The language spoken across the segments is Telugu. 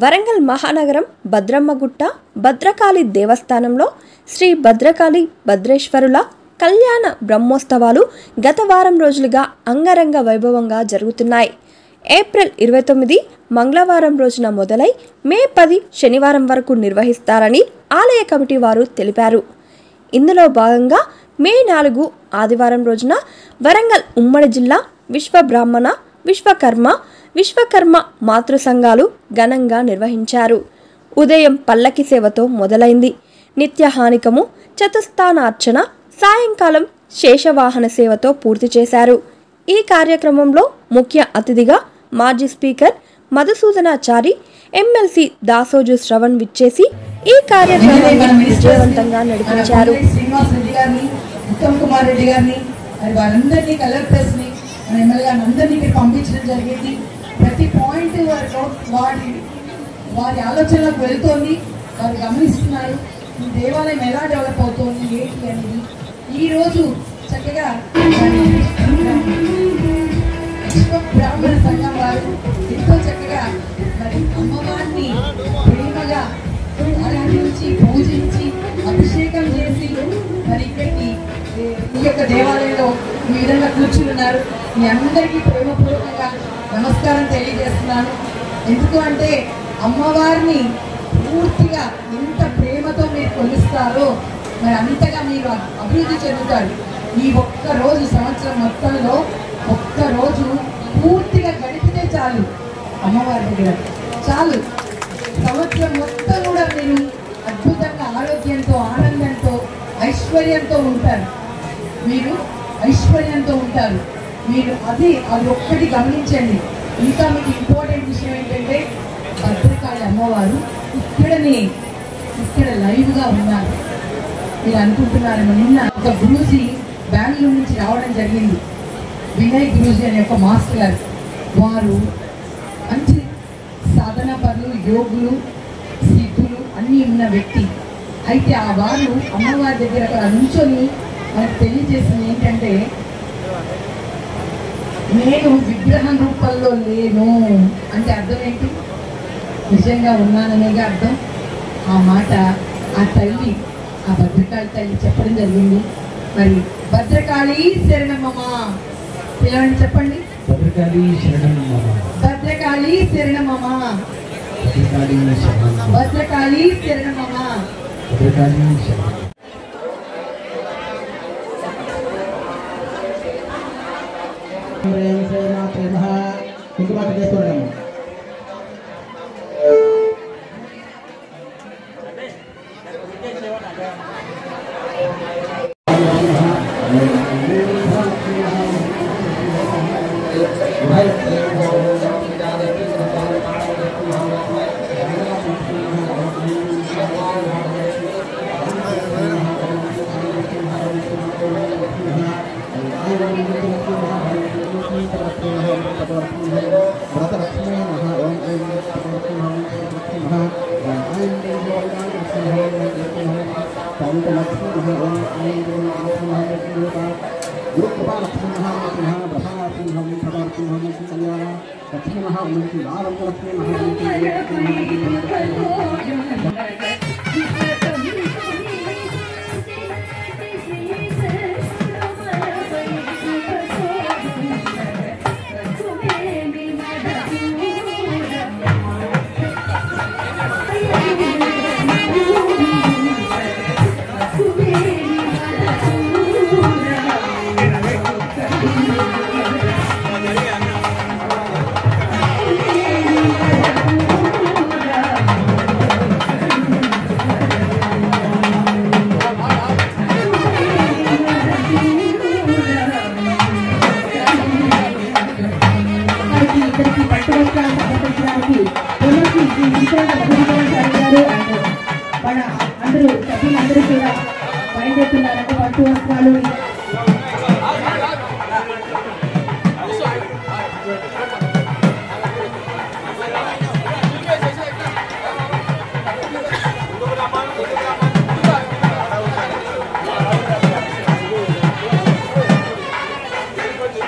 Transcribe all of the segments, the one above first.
వరంగల్ మహానగరం భద్రమ్మగుట్ట భద్రకాళి దేవస్థానంలో శ్రీ భద్రకాళి భద్రేశ్వరుల కళ్యాణ బ్రహ్మోత్సవాలు గత వారం రోజులుగా అంగరంగ వైభవంగా జరుగుతున్నాయి. ఏప్రిల్ 29 మంగళవారం రోజున మొదలై మే 10 శనివారం వరకు నిర్వహిస్తారని ఆలయ కమిటీ వారు తెలిపారు. ఇందులో భాగంగా మే 4 ఆదివారం రోజున వరంగల్ ఉమ్మడి జిల్లా విశ్వకర్మ మాతృ సంఘాలు ఘనంగా నిర్వహించారు. ఉదయం పల్లకి సేవతో మొదలైంది. నిత్యహానికము, చతుస్థానార్చన, సాయంకాలం శేషవాహన సేవతో పూర్తి చేశారు. ఈ కార్యక్రమంలో ముఖ్య అతిథిగా మాజీ స్పీకర్ మధుసూదనాచారి, ఎమ్మెల్సీ దాసోజు శ్రవణ్ విచ్చేసి ఈ కార్యక్రమాన్ని విజయవంతంగా నడిపించారు. ప్రతి పాయింట్ వారి ఆలోచనలకు వెళ్తోంది, వారు గమనిస్తున్నారు ఈ దేవాలయం ఎలా డెవలప్ అవుతోంది ఏంటి అనేది. ఈరోజు చక్కగా బ్రాహ్మణ సంఘం వారు ఎంతో చక్కగా మరి అమ్మవారిని ప్రేమగా ఆరాధించి పూజించి అభిషేకం చేసి మరి ఇక్కడికి ఈ యొక్క దేవాలయంలో ఈ విధంగా కూర్చున్నారు. మీ అందరికీ ప్రేమపూర్వకంగా నమస్కారం తెలియజేస్తున్నాను. ఎందుకు అంటే అమ్మవారిని పూర్తిగా ఎంత ప్రేమతో మీరు కొలుస్తారో మరి అంతగా మీరు అభివృద్ధి చెందుతారు. ఈ ఒక్కరోజు సంవత్సరం మొత్తంలో ఒక్కరోజు పూర్తిగా గడిపితే చాలు, అమ్మవారి దగ్గర చాలు. సంవత్సరం మొత్తం కూడా మీరు అద్భుతంగా ఆరోగ్యంతో, ఆనందంతో, ఐశ్వర్యంతో ఉంటారు. మీరు ఐశ్వర్యంతో ఉంటారు. మీరు అది ఒక్కటి గమనించండి. ఇంకా మీకు ఇంపార్టెంట్ విషయం ఏంటంటే భద్రకాళి అమ్మవారు ఇక్కడ లైవ్గా ఉన్నారు. మీరు అనుకుంటున్నారేమో, నిన్న ఒక గురూజీ బెంగళూరు నుంచి రావడం జరిగింది. వినయ్ గురూజీ అనే ఒక మాస్టర్ గారు. వారు మంచి సాధన పనులు, యోగులు, సిద్ధులు అన్నీ ఉన్న వ్యక్తి. అయితే ఆ వారు అమ్మవారి దగ్గర అక్కడ నుంచొని మనకు తెలియజేసింది ఏంటంటే, నేను విగ్రహం రూపంలో లేను అంటే అర్థం ఏంటి? నిజంగా ఉన్నాననేగా అర్థం. ఆ మాట ఆ తల్లి, ఆ భద్రకాళి తల్లి చెప్పడం జరిగింది. మరి భద్రకాళి శరణమమ్మ పిలవండి, చెప్పండి. భద్రకాళి శరణమమ్మ, భద్రకాళి శరణమమ్మ, భద్రకాళి శరణమమ్మ, భద్రకాళి శరణమమ్మ. అందరూ సభ్యులందరూ కూడా బయలుదేరుతున్నారంటే పట్టు వస్త్రాలు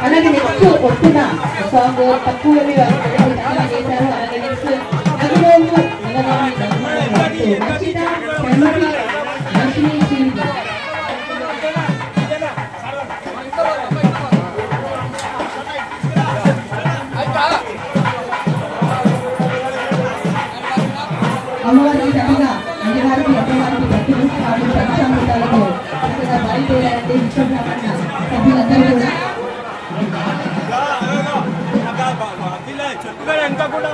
అలాగే నెక్స్ట్ వస్తున్న సాంగ్ తక్కువ చేశారు. అలాగే నెక్స్ట్ అమ్మవారికి చక్కగా అమ్మవారికి అమ్మవారికి భక్తులు పంచామృతాలతో చక్కగా బయలుదేరారంటే విశ్వబ్రహ్మణ సభ్యులందరూ కూడా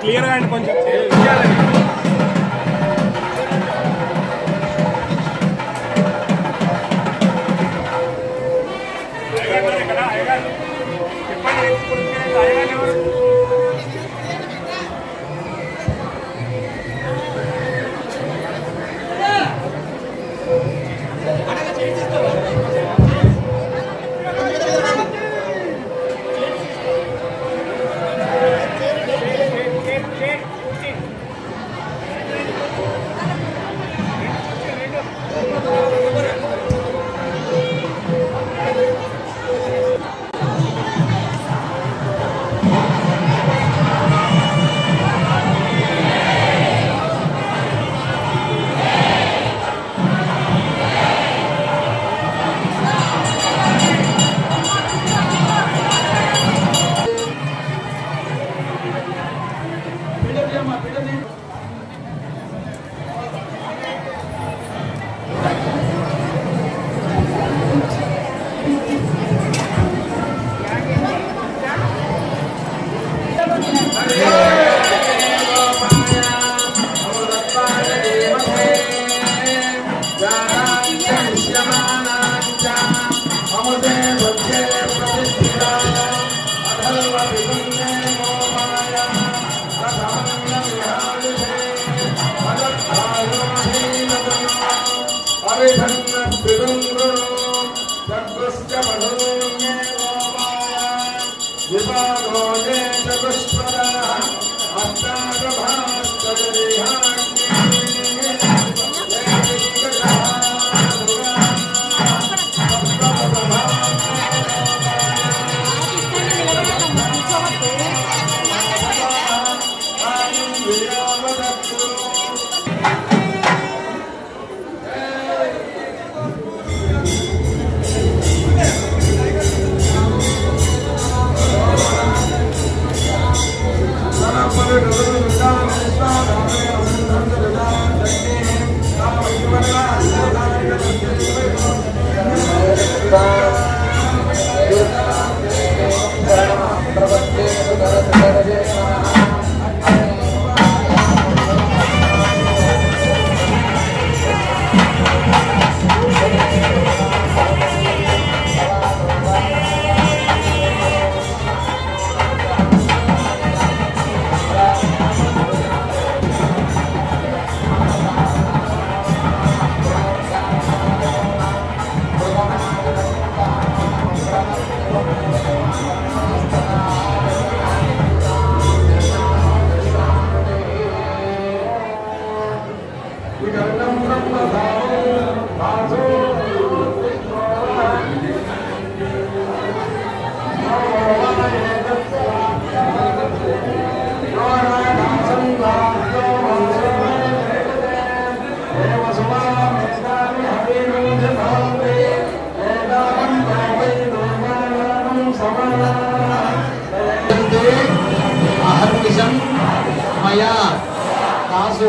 క్లియర్ గా కొంచెం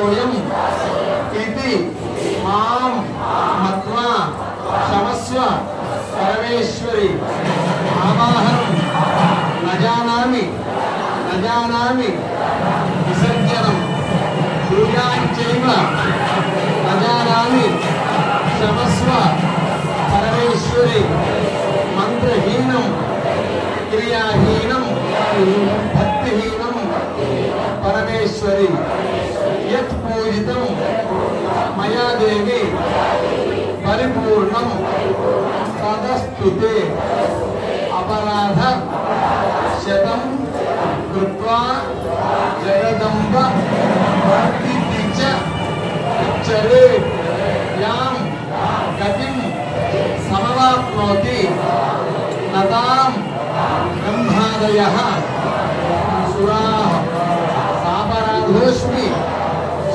दास्योऽयम् इति मां मत्वा क्षमस्व परमेश्वरी आवाहनं न जानामि विसर्जनं पूजाञ्चैव न जानामि क्षमस्व परमेश्वरी मंत्रहीनं क्रियाहीनं भक्तिहीनं परमेश्वरी यत् पूजितं मया देवी परिपूर्णं तदस्तु ते अपराध शतं कृत्वा जगदम्ब भक्ति च उच्चरे यां गतिं समवाप्नोति नतां ब्रह्मादयः सुराः सापराधोऽस्मि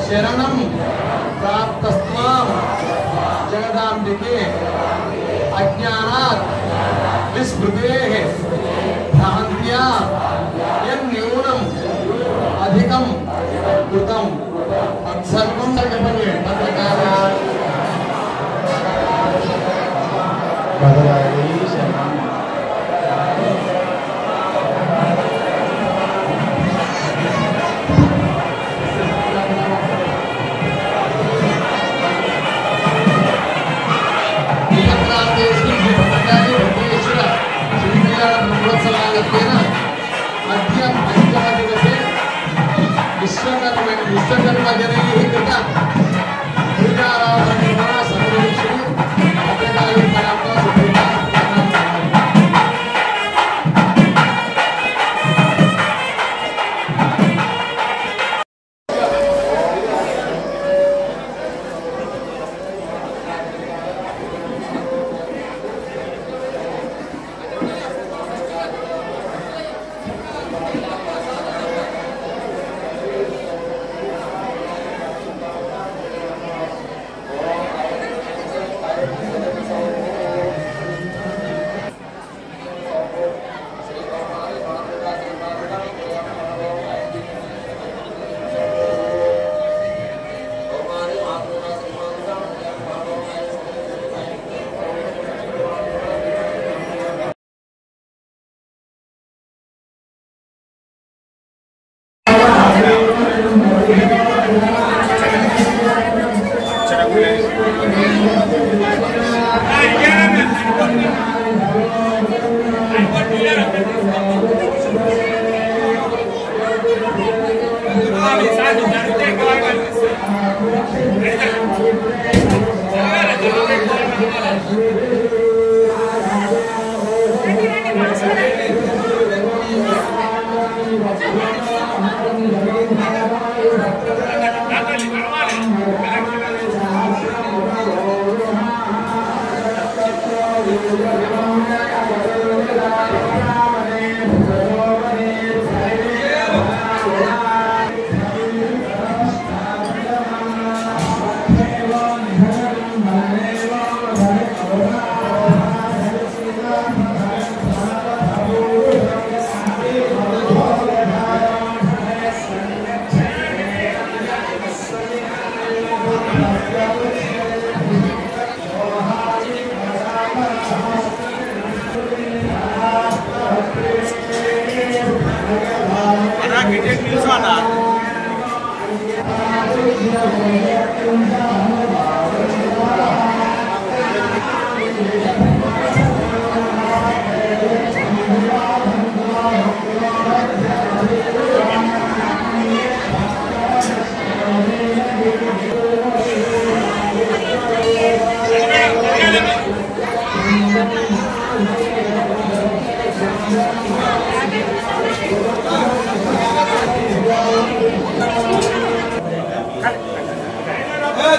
शरणं प्राप्तस्त्वां जगदाम्बिके अज्ञानात् विस्मृतेः भ्रान्त्या यन्न्यूनम् अधिकं कृतं तत्सर्वं जपने तत्कार्यात् विश्वकर्मा जनैः कृत पूजाराधना सर्वदर्शिनी भद्रकाली परात्मा सुप्रीता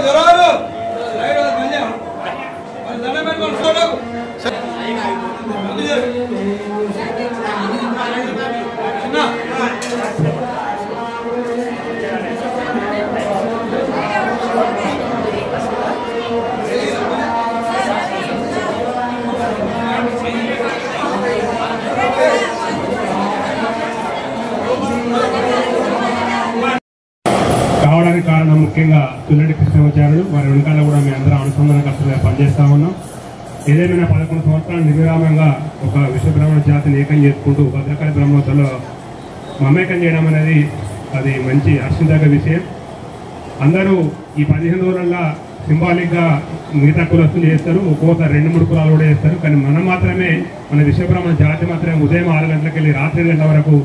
जरा ముఖ్యంగా తుల్లటి కృష్ణమాచార్యులు వారి వెనకాల కూడా మేము అందరం అనుసంధానకర్తలుగా పనిచేస్తూ ఉన్నాం. ఏదేమైనా 11 సంవత్సరాలు నిర్విరామంగా ఒక విశ్వబ్రాహ్మణ జాతిని ఏకం చేసుకుంటూ భద్రకాళి బ్రహ్మోత్సవంలో మమేకం చేయడం అనేది అది మంచి హర్షించదగ్గ విషయం. అందరూ ఈ 15 రోజులలో సింబాలిక్గా మిగతా కులస్తులు చేస్తారు, ఒక్కోసారి 2-3 కులాలు కూడా చేస్తారు. కానీ మనం మాత్రమే మన విశ్వబ్రాహ్మణ జాతి మాత్రమే ఉదయం 6 గంటలకు వెళ్ళి రాత్రి 2 గంటల వరకు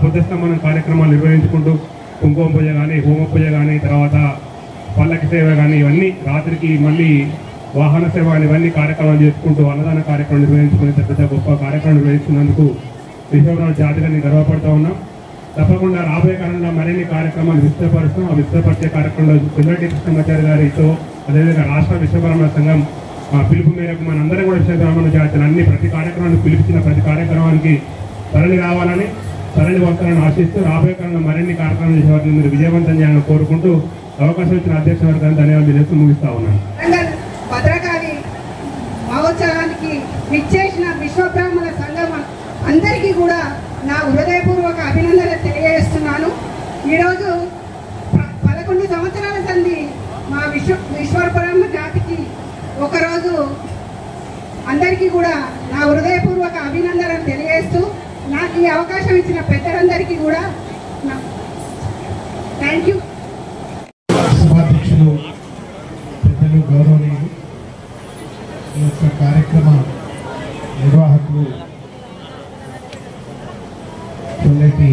పొద్దుస్తమానం కార్యక్రమాలు నిర్వహించుకుంటూ కుంకుమ పూజ కానీ, హోమ పూజ కానీ, తర్వాత పల్లకి సేవ కానీ, ఇవన్నీ రాత్రికి మళ్ళీ వాహన సేవ కానీ ఇవన్నీ కార్యక్రమాలు చేసుకుంటూ అన్నదాన కార్యక్రమం నిర్వహించుకునే పెద్ద గొప్ప కార్యక్రమం నిర్వహిస్తున్నందుకు విశ్వబ్రాహ్మణ జాతిగా నేను గర్వపడుతూ ఉన్నాం. తప్పకుండా రాబోయే కాలంలో మరిన్ని కార్యక్రమాలు విస్తృతపరుస్తాం. ఆ విస్తృతపరిచే కార్యక్రమంలో తుల్లటి కృష్ణమాచార్య గారితో అదేవిధంగా రాష్ట్ర విశ్వబ్రాహ్మణ సంఘం పిలుపు మేరకు మనందరం కూడా విశ్వబ్రాహ్మణ జాతిని అన్ని ప్రతి కార్యక్రమాన్ని పిలిపించిన ప్రతి కార్యక్రమానికి తరలి రావాలని తరలి వస్తారని ఆశిస్తూ రాబోయే కాలంలో మరిన్ని కార్యక్రమాలు చేసే వాటిని మీరు విజయవంతం చేయాలని కోరుకుంటూ అవకాశం ఇచ్చిన అధ్యక్ష వర్గాన్ని ధన్యవాదాలు చేస్తూ ముగిస్తా ఉన్నాను. భద్రకాళి మహోత్సవానికి విచ్చేసిన విశ్వబ్రాహ్మణ సంఘం అందరికీ కూడా నా హృదయపూర్వక అభినందనలు తెలియజేస్తున్నాను. ఈరోజు 11 సంవత్సరాల సంది మా విశ్వబ్రాహ్మణ జాతికి ఒకరోజు అందరికీ కూడా నా హృదయపూర్వక అభినందనలు తెలియజేస్తూ నాకు ఈ అవకాశం ఇచ్చిన పెద్దలందరికీ కూడా థ్యాంక్ యూ. సభాధ్యక్షులు పెద్దలు గౌరవనీయులు, ఈ యొక్క కార్యక్రమ నిర్వాహకులు తుల్లటి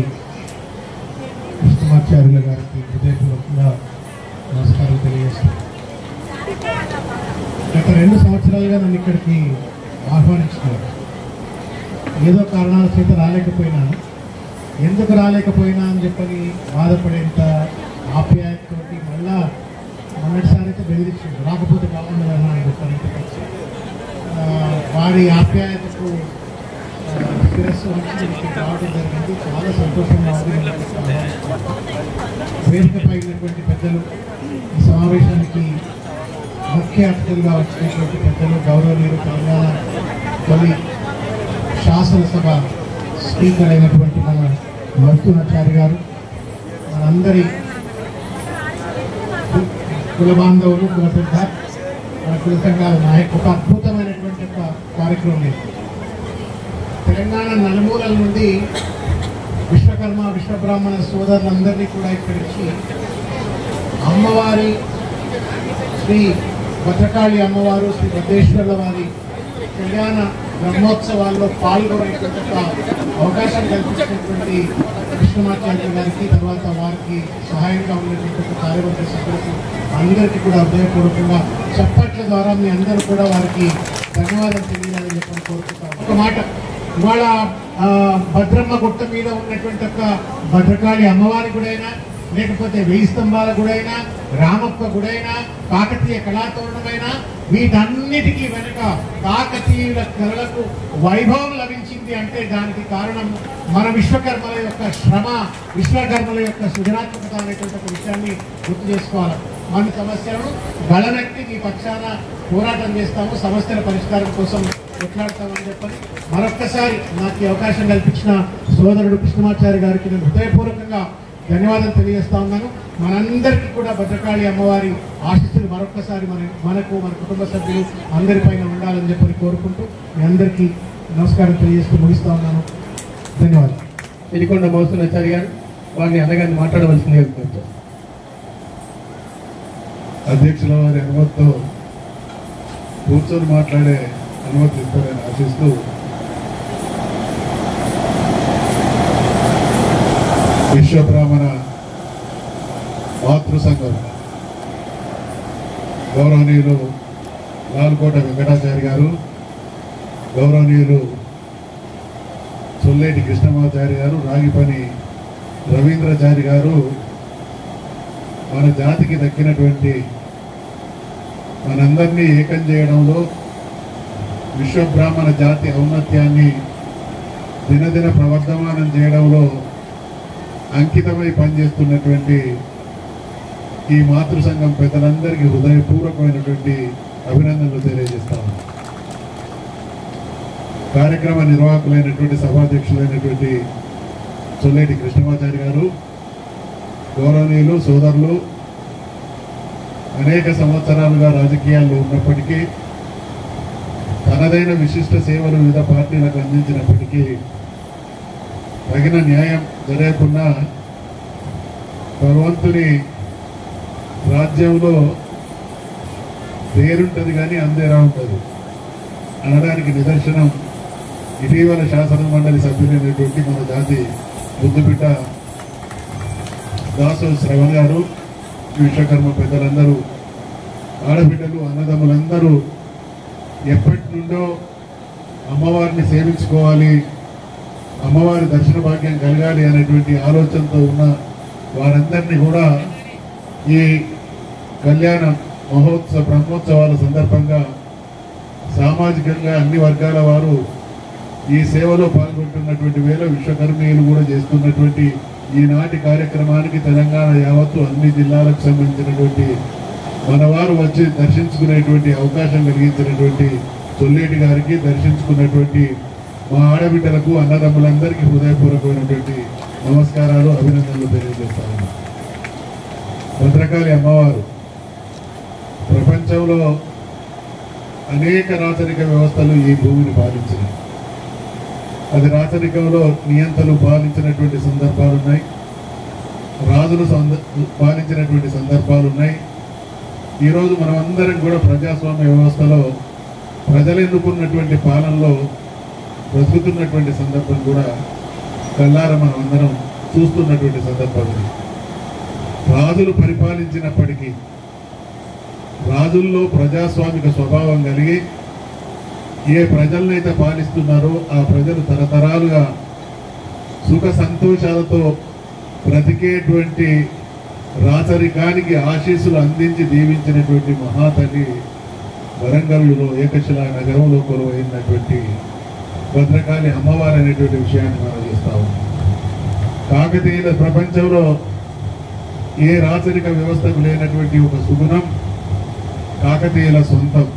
కృష్ణమాచార్యుల గారికి హృదయపూర్వకంగా నమస్కారం తెలియజేస్తాను. గత 2 సంవత్సరాలుగా నన్ను ఇక్కడికి ఆహ్వానించుకున్నారు. ఏదో కారణాల చేత రాలేకపోయినాను. ఎందుకు రాలేకపోయినా అని చెప్పని బాధపడేంత ఆప్యాయతతోటి మళ్ళా మొన్నటిసారి అయితే బెదిరించాడు, రాకపోతే బాగుండదన్నా అని చెప్పని వారి ఆప్యాయతకు శిరస్సు వచ్చి రావడం జరిగింది. చాలా సంతోషంగా ఉంది. వేదికపై ఉన్నటువంటి పెద్దలు, ఈ సమావేశానికి ముఖ్య అతిథులుగా వచ్చినటువంటి పెద్దలు, గౌరవనీయులు తెలంగాణ తొలి శాసనసభ స్పీకర్ అయినటువంటి మన మరుతునాచార్య గారు, మనందరి కుల బాంధవులు, కుల పెద్ద, మన కుల సంఘాల నాయకు ఒక అద్భుతమైనటువంటి ఒక కార్యక్రమం ఇది. తెలంగాణ నలుమూలల నుండి విశ్వకర్మ విశ్వబ్రాహ్మణ సోదరులందరినీ కూడా ఇక్కడికి అమ్మవారి శ్రీ భద్రకాళి అమ్మవారు, శ్రీ భద్రేశ్వర్ల వారి కళ్యాణ బ్రహ్మోత్సవాల్లో పాల్గొనేటువంటి అవకాశం కల్పించినటువంటి కృష్ణమాచార్య గారికి, తర్వాత వారికి సహాయంగా ఉన్నటువంటి కార్యవర్గ సభ్యులకు అందరికీ కూడా హృదయపూర్వకంగా చప్పట్ల ద్వారా మీ అందరూ కూడా వారికి ధన్యవాదాలు తెలియాలని చెప్పని కోరుకుంటాం. ఒక మాట, ఇవాళ భద్రమ్మ గుట్ట మీద ఉన్నటువంటి ఒక భద్రకాళి అమ్మవారి గుడైనా, లేకపోతే 1000 స్తంభాల గుడైనా, రామప్ప గుడైనా, కాకతీయ కళాతోరణమైనా, వీటన్నిటికీ వెనుక కాకతీయుల కళలకు వైభవం లభించింది అంటే దానికి కారణం మన విశ్వకర్మల యొక్క శ్రమ, విశ్వకర్మల యొక్క సృజనాత్మకత అనేటువంటి ఒక విషయాన్ని గుర్తు చేసుకోవాలి. మన సమస్యలను గళనెత్తి మీ పక్షాన పోరాటం చేస్తాము, సమస్యల పరిష్కారం కోసం కొట్లాడతామని చెప్పని మరొక్కసారి నాకు ఈ అవకాశం కల్పించిన సోదరుడు కృష్ణమాచార్య గారికి నేను హృదయపూర్వకంగా ధన్యవాదాలు తెలియజేస్తా ఉన్నాను. మనందరికీ కూడా భద్రకాళి అమ్మవారి ఆశీస్సులు మరొక్కసారి మనకు మన కుటుంబ సభ్యులు అందరిపైన ఉండాలని చెప్పని కోరుకుంటూ మీ అందరికీ నమస్కారం తెలియజేస్తూ ముగిస్తా ఉన్నాను. ధన్యవాదాలు. ఎలికొండ మరుతునాచార్య గారు, వారిని అనగానే మాట్లాడవలసిందిగా కోరుతారు. అధ్యక్షుల వారి అనుమతితో కూర్చొని మాట్లాడే అనుమతి ఇస్తారని ఆశిస్తూ విశ్వబ్రాహ్మణ మాతృ సంఘం గౌరవనీయులు లాల్కోట వెంకటాచారి గారు, గౌరవనీయులు తుల్లటి కృష్ణమాచారి గారు, రాగిపని రవీంద్రచారి గారు మన జాతికి దక్కినటువంటి మనందరినీ ఏకం చేయడంలో, విశ్వబ్రాహ్మణ జాతి ఔన్నత్యాన్ని దినదిన ప్రవర్ధమానం చేయడంలో అంకితమై పనిచేస్తున్నటువంటి ఈ మాతృ సంఘం పెద్దలందరికీ హృదయపూర్వకమైనటువంటి అభినందనలు తెలియజేస్తాము. కార్యక్రమ నిర్వాహకులైనటువంటి అనేక సంవత్సరాలుగా రాజకీయాల్లో ఉన్నప్పటికీ తనదైన విశిష్ట సేవలు వివిధ పార్టీలకు అందించినప్పటికీ తగిన న్యాయం జరగకుండా భగవంతుని రాజ్యంలో పేరుంటుంది కానీ అందేరా ఉంటుంది అనడానికి నిదర్శనం ఇటీవల శాసన మండలి సభ్యులైనటువంటి మన జాతి ముద్దుబిడ్డ దాసు శ్రవణ్ గారు, విశ్వకర్మ పెద్దలందరూ, ఆడబిడ్డలు, అన్నదమ్ములందరూ ఎప్పటి నుండో అమ్మవారిని సేవించుకోవాలి, అమ్మవారి దర్శన భాగ్యం కలగాలి అనేటువంటి ఆలోచనతో ఉన్న వారందరినీ కూడా ఈ కళ్యాణ బ్రహ్మోత్సవాల సందర్భంగా సామాజికంగా అన్ని వర్గాల వారు ఈ సేవలో పాల్గొంటున్నటువంటి వేళ విశ్వకర్మీయులు కూడా చేస్తున్నటువంటి ఈనాటి కార్యక్రమానికి తెలంగాణ యావత్తు అన్ని జిల్లాలకు సంబంధించినటువంటి మనవారు వచ్చి దర్శించుకునేటువంటి అవకాశం కలిగించినటువంటి చొల్లేటి గారికి, దర్శించుకున్నటువంటి మా ఆడబిడ్డలకు, అన్నదమ్ములందరికీ హృదయపూర్వకమైనటువంటి నమస్కారాలు, అభినందనలు తెలియజేస్తాను. భద్రకాళి అమ్మవారు ప్రపంచంలో అనేక రాచరిక వ్యవస్థలు ఈ భూమిని పాలించినాయి. అది రాచరికంలో నియంతలు పాలించినటువంటి సందర్భాలు ఉన్నాయి, రాజులు పాలించినటువంటి సందర్భాలు ఉన్నాయి. ఈరోజు మనం అందరం కూడా ప్రజాస్వామ్య వ్యవస్థలో ప్రజలు ఎన్నుకున్నటువంటి పాలనలో బ్రతుకుతున్నటువంటి సందర్భం కూడా కళ్ళారా మనం అందరం చూస్తున్నటువంటి సందర్భం. రాజులు పరిపాలించినప్పటికీ రాజుల్లో ప్రజాస్వామిక స్వభావం కలిగి ఏ ప్రజలనైతే పాలిస్తున్నారో ఆ ప్రజలు తరతరాలుగా సుఖ సంతోషాలతో బ్రతికేటువంటి రాచరికానికి ఆశీస్సులు అందించి దీవించినటువంటి మహాతల్లి వరంగల్లో ఏకశిలా నగరంలో కొలువైనటువంటి భద్రకాళి అమ్మవారు అనేటువంటి విషయాన్ని మనం చేస్తా ఉన్నాం. కాకతీయుల ప్రపంచంలో ఏ రాచరిక వ్యవస్థకు లేనటువంటి ఒక సుగుణం కాకతీయుల సొంతం.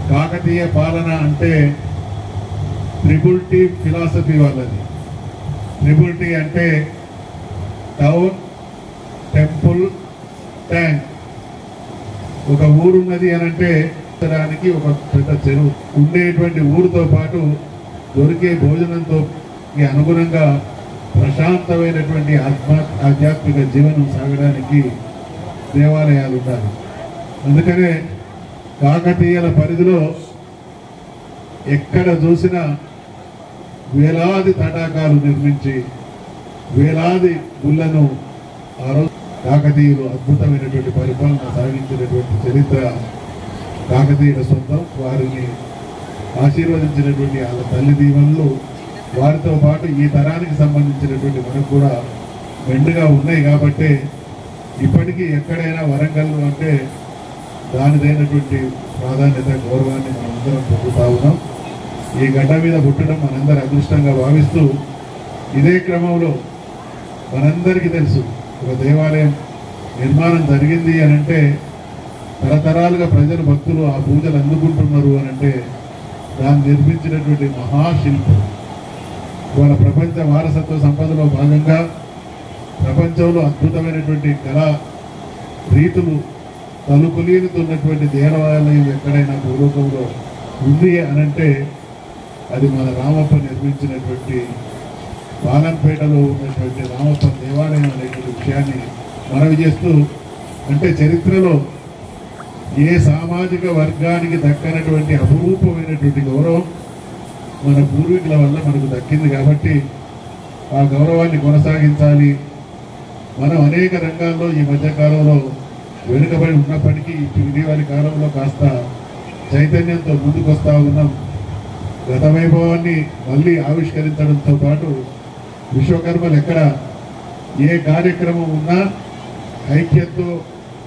కాకతీయ పాలన అంటే ట్రిపుల్ టీ ఫిలాసఫీ వాళ్ళది. ట్రిపుల్ టీ అంటే టౌన్, టెంపుల్, ట్యాంక్. ఒక ఊరున్నది అని అంటే దానికి ఒక పెద్ద చెరువు, ఉండేటువంటి ఊరితో పాటు దొరికే భోజనంతో అనుగుణంగా ప్రశాంతమైనటువంటి ఆధ్యాత్మిక జీవనం సాగడానికి దేవాలయాలు ఉండాలి. అందుకనే కాకతీయుల పరిధిలో ఎక్కడ చూసినా వేలాది తటాకాలు నిర్మించి వేలాది గుళ్ళను ఆ రోజు కాకతీయులు అద్భుతమైనటువంటి పరిపాలన సాగించినటువంటి చరిత్ర కాకతీయుల సొంతం. వారిని ఆశీర్వదించినటువంటి వాళ్ళ తల్లి దీవెనలు వారితో పాటు ఈ తరానికి సంబంధించినటువంటి మనకు కూడా మెండుగా ఉన్నాయి. కాబట్టి ఇప్పటికీ ఎక్కడైనా వరంగల్ అంటే దానిదైనటువంటి ప్రాధాన్యత, గౌరవాన్ని మనందరం పొందుతా ఉన్నాం. ఈ గడ్డ మీద పుట్టడం మనందరి అదృష్టంగా భావిస్తూ ఇదే క్రమంలో మనందరికీ తెలుసు ఒక దేవాలయం నిర్మాణం జరిగింది అని అంటే తరతరాలుగా ప్రజలు, భక్తులు ఆ పూజలు అందుకుంటున్నారు అని అంటే దాన్ని నిర్మించినటువంటి మహాశిల్పం. వాళ్ళ ప్రపంచ వారసత్వ సంపదలో భాగంగా ప్రపంచంలో అద్భుతమైనటువంటి కళా రీతులు తలుపులీనుతున్నటువంటి దేవాలయం ఎక్కడైనా పూర్వకంలో ఉంది అనంటే అది మన రామప్ప నిర్మించినటువంటి బాలంపేటలో ఉన్నటువంటి రామప్ప దేవాలయం అనేటువంటి విషయాన్ని మనవి చేస్తూ, అంటే చరిత్రలో ఏ సామాజిక వర్గానికి దక్కనటువంటి అపురూపమైనటువంటి గౌరవం మన పూర్వీకుల వల్ల మనకు దక్కింది. కాబట్టి ఆ గౌరవాన్ని కొనసాగించాలి. మనం అనేక రంగాల్లో ఈ మధ్యకాలంలో వెనుకబడి ఉన్నప్పటికీ ఇటీవలి కాలంలో కాస్త చైతన్యంతో ముందుకొస్తా ఉన్నాం. గత వైభవాన్ని మళ్ళీ ఆవిష్కరించడంతో పాటు విశ్వకర్మలు ఎక్కడ ఏ కార్యక్రమం ఉన్నా ఐక్యతతో,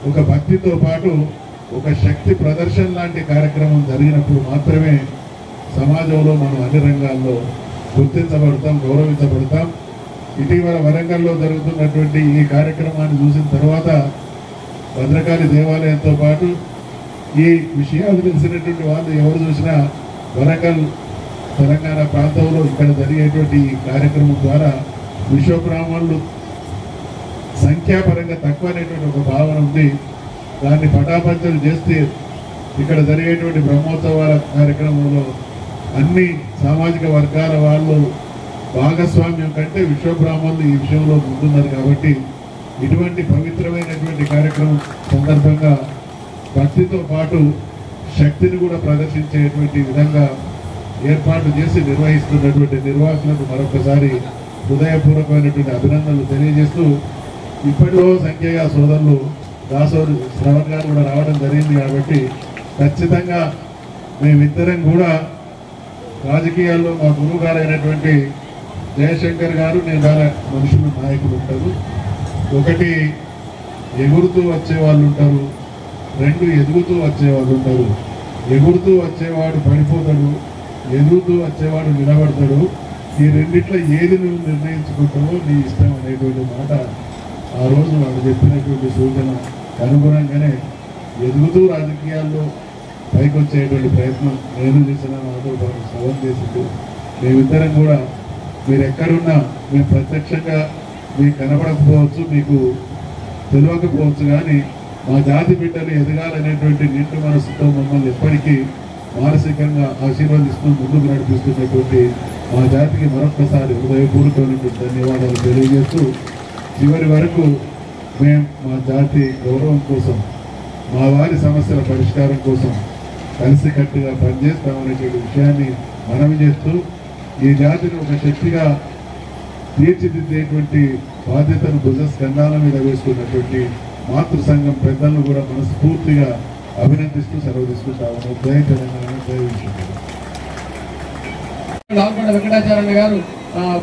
ఒక భక్తితో పాటు ఒక శక్తి ప్రదర్శన లాంటి కార్యక్రమం జరిగినప్పుడు మాత్రమే సమాజంలో మనం అన్ని రంగాల్లో గుర్తించబడతాం, గౌరవించబడతాం. ఇటీవల వరంగల్లో జరుగుతున్నటువంటి ఈ కార్యక్రమాన్ని చూసిన తర్వాత భద్రకాళి దేవాలయంతో పాటు ఈ విషయాలు తెలిసినటువంటి వాళ్ళు ఎవరు చూసినా వరంగల్ తెలంగాణ ప్రాంతంలో ఇక్కడ జరిగేటువంటి ఈ కార్యక్రమం ద్వారా విశ్వబ్రాహ్మణులు సంఖ్యాపరంగా తక్కువ అనేటువంటి ఒక భావన ఉంది. దాన్ని పటాపంచలు చేస్తే ఇక్కడ జరిగేటువంటి బ్రహ్మోత్సవాల కార్యక్రమంలో అన్ని సామాజిక వర్గాల వాళ్ళు భాగస్వామ్యం కంటే విశ్వబ్రాహ్మణులు ఈ విషయంలో ముందున్నారు కాబట్టి ఇటువంటి పవిత్రమైనటువంటి కార్యక్రమం సందర్భంగా భక్తితో పాటు శక్తిని కూడా ప్రదర్శించేటువంటి విధంగా ఏర్పాటు చేసి నిర్వహిస్తున్నటువంటి నిర్వాహకులకు మరొకసారి హృదయపూర్వకమైనటువంటి అభినందనలు తెలియజేస్తూ ఇప్పటిలో సంఖ్యగా సోదరులు దాసోరు శ్రవణ్ గారు కూడా రావడం జరిగింది కాబట్టి ఖచ్చితంగా మేమిద్దరం కూడా రాజకీయాల్లో మా గురువు గారు అయినటువంటి జయశంకర్ గారు నేను చాలా మనుషులు నాయకులు ఉంటారు. ఒకటి ఎగురుతూ వచ్చే వాళ్ళు ఉంటారు, రెండు ఎదుగుతూ వచ్చేవాళ్ళు ఉంటారు. ఎగురుతూ వచ్చేవాడు పడిపోతాడు, ఎదుగుతూ వచ్చేవాడు నిలబడతాడు. ఈ రెండిట్లో ఏది నువ్వు నిర్ణయించుకుంటావో నీ ఇష్టం అనేటువంటి మాట ఆ రోజు వాళ్ళు చెప్పినటువంటి సూచన అనుగుణంగానే ఎదుగుతూ రాజకీయాల్లో పైకి వచ్చేటువంటి ప్రయత్నం నేను చేసిన నాతో పాటు శ్రవణ్ చేసింది. మేమిద్దరం కూడా మీరు ఎక్కడున్నా మేము ప్రత్యక్షంగా మీకు కనపడకపోవచ్చు, మీకు తెలియకపోవచ్చు, కానీ మా జాతి బిడ్డలు ఎదగాలనేటువంటి నిండు మనసుతో మమ్మల్ని ఎప్పటికీ మానసికంగా ఆశీర్వదిస్తూ ముందుకు నడిపిస్తున్నటువంటి మా జాతికి మరొక్కసారి హృదయపూర్వకమైనటువంటి ధన్యవాదాలు తెలియజేస్తూ చివరి వరకు మేము మా జాతి గౌరవం కోసం, మా వారి సమస్యల పరిష్కారం కోసం కలిసికట్టుగా పనిచేస్తామనేటువంటి విషయాన్ని మనవి చేస్తూ ఈ జాతిని ఒక శక్తిగా తీర్చిదిద్దేటువంటి బాధ్యతను భుజస్కంధాల మీద వేసుకున్నటువంటి మాతృ సంఘం పెద్దలను కూడా మనస్ఫూర్తిగా అభినందిస్తూ సెలవు తీసుకుంటాము. జై తెలంగాణ, జై విశ్వకర్మ. లాల్కొండ వెంకటాచార్య గారు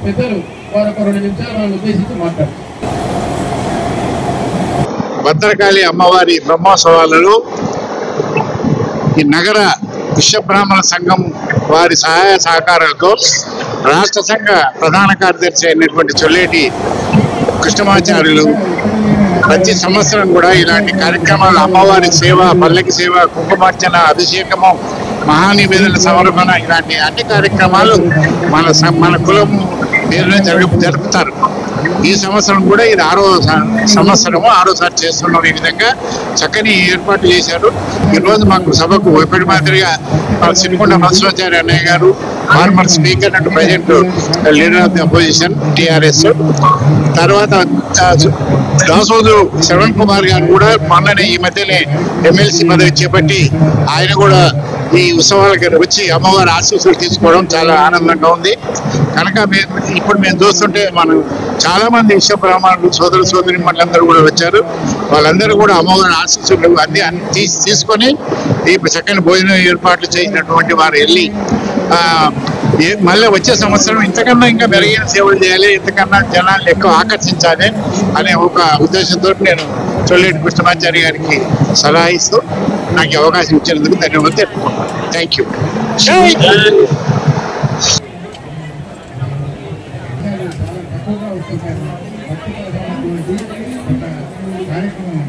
పెద్దలు వారు ఒక 2 నిమిషాలు మనం ఉద్దేశించి మాట్లాడారు. భద్రకాళి అమ్మవారి బ్రహ్మోత్సవాలలో ఈ నగర విశ్వబ్రాహ్మణ సంఘం వారి సహాయ సహకారాలతో రాష్ట్ర సంఘ ప్రధాన కార్యదర్శి అయినటువంటి చొల్లేటి కృష్ణమాచార్యులు ప్రతి సంవత్సరం కూడా ఇలాంటి కార్యక్రమాలు అమ్మవారి సేవ, పల్లకి సేవ, కుంకుమార్చన, అభిషేకము, మహానివేదన సమర్పణ ఇలాంటి అన్ని కార్యక్రమాలు మన కులం పేరునే జరుపుతారు. ఈ సంవత్సరం కూడా ఇది 6వ సంవత్సరము, 6వసారి చేస్తున్నాం. ఈ విధంగా చక్కని ఏర్పాటు చేశారు. ఈరోజు మాకు సభకు ఎప్పటి మాదిరిగా సిరికొండ మత్స్యాచార్య అన్నయ్య గారు, former speaker and president leader of the opposition TRS, తర్వాత దాసోదు శ్రవణ్ కుమార్ గారు కూడా మొన్ననే ఈ మధ్యనే ఎమ్మెల్సీ పదవి చేపట్టి ఆయన కూడా ఈ ఉత్సవాలకి వచ్చి అమ్మవారి ఆశీస్సులు తీసుకోవడం చాలా ఆనందంగా ఉంది. కనుక ఇప్పుడు మేము చూస్తుంటే మనం చాలా మంది విశ్వబ్రాహ్మణులు సోదరి మళ్ళందరూ కూడా వచ్చారు. వాళ్ళందరూ కూడా అమ్మవారి ఆశీస్సులు అన్ని తీసుకొని ఈ చక్కని భోజనం ఏర్పాట్లు చేసినటువంటి వారు వెళ్ళి మళ్ళీ వచ్చే సంవత్సరం ఇంతకన్నా ఇంకా మెరుగైన సేవలు చేయాలి, ఇంతకన్నా జనాలు ఎక్కువ ఆకర్షించాలి అనే ఒక ఉద్దేశంతో నేను చొల్లేటి కృష్ణమాచారి గారికి సలహా ఇస్తూ నాకు అవకాశం ఇచ్చినందుకు ధన్యవాదాలు తెలుపుకుంటున్నాను. Thank you. కార్యక్రమం